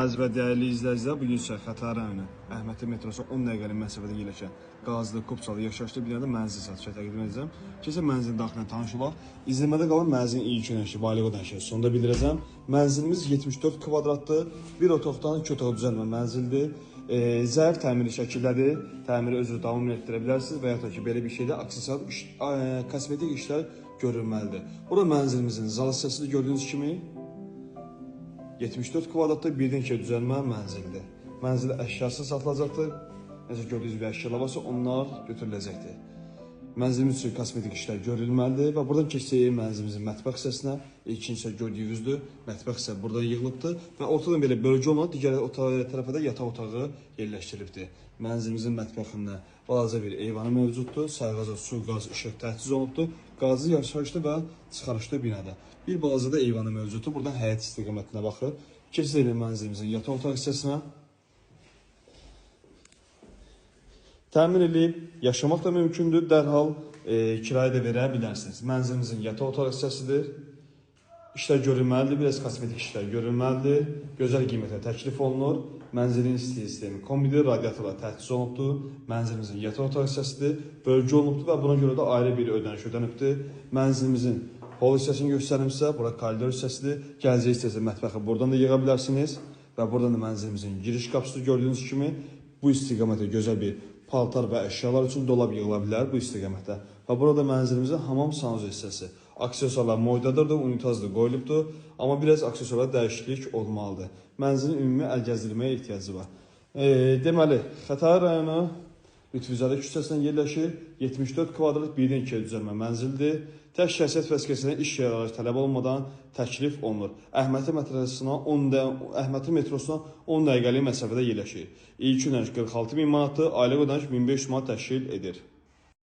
Əziz və dəyərli izləyicilər, bugün isə Xətai rayonu Əhmədli metrosu 10 dəqiqəlik məsafədə yerləşən Qazlı, Kupçalı, yaşayışlı binada mənzil satışa təqdim edəcəm. Keçən mənzilin daxilinə tanış olaq. İzləmədə qalan mənzilin ilk önəşi, bailiq ödənişi sonunda bildirəcəm. Mənzilimiz 74 kvadratdır. Bir otaqdan 2 otağa düzəlmə mənzildir. Zərf təmiri şəkildədir. Təmiri özünüz davam etdirə bilərsiniz və ya da ki, belə bir şeydə aksesuar, kosmetik işlər görülməlidir. Burada mənzilimizin zal hissəsini gördüyünüz kimi 74 kvadratda birdən ikiyə düzəlmə mənzildir. Mənzil əşyası satılacaqdır. Necə gördüyünüz bir əşyalar varsa onlar götürüləcəkdir. Mənzilimiz üçün kosmetik işlər görülməlidir və buradan keçsək mənzilimizin mətbəx hissəsinə. İkinci isə gördüyünüzdür, mətbəx hissə buradan yığılıbdır və ortadan belə bölgü olan digər tərəfə də yataq otağı yerləşdirilibdir. Mənzilimizin mətbəxində balaca bir eyvanı mövcuddur. Sayğaca su, qaz, işıq təchiz olunubdur. Qazı yaşayışlı və çıxarışlı binada. Bir balaca da eyvanı mövcuddur. Buradan həyət istiqamətinə baxır. Keçsək mənzilimizin yataq otağı hissəsinə. Təmin edib yaşamaq da mümkündür. Dərhal kirayə də verə bilərsiniz. Mənzilimizin yataq otağı hissəsidir. İşlər görülməlidir, biraz kosmetik işlər görülməlidir. Gözəl qiymətə təklif olunur. Mənzilin isti sistemi kombidir, radiatorlar təchiz olunubdur. Mənzilimizin yataq otağı hissəsidir. Bölgü olunubdur və buna görə də ayrı bir ödəniş ödənibdir. Mənzilimizin hol hissəsini göstərimsə, bura koridor hissəsidir. Gələcək hissəsi mətbəxi buradan da yığa bilərsiniz. Və buradan da mənzilimizin giriş qapısı gördüyünüz kimi bu istiqamətə gözəl bir paltar və əşyalar üçün dolab yığıla bilər bu istiqamətdə. Və burada mənzilimizin hamam sanuzu hissəsi. Aksesuarlar moydadırdır, unitazdır, qoyulubdur. Amma biraz aksesuarlar dəyişiklik olmalıdır. Mənzilin ümumi əl gəzdirməyə ehtiyacı var. Deməli, Xətai rayonu Lütfüzadə küçəsindən yerləşir. 74 kvadrat birdən ikiyə düzəlmə mənzildir. Tək şəxsiyyət vəsiqəsindən iş yerləri tələb olmadan təklif olunur. Əhmədli metrosuna 10 dəqiqəlik məsafədə yerləşir. İlk ödəniş 46 min manatdır, aylıq ödəniş 1500 manat təşkil edir.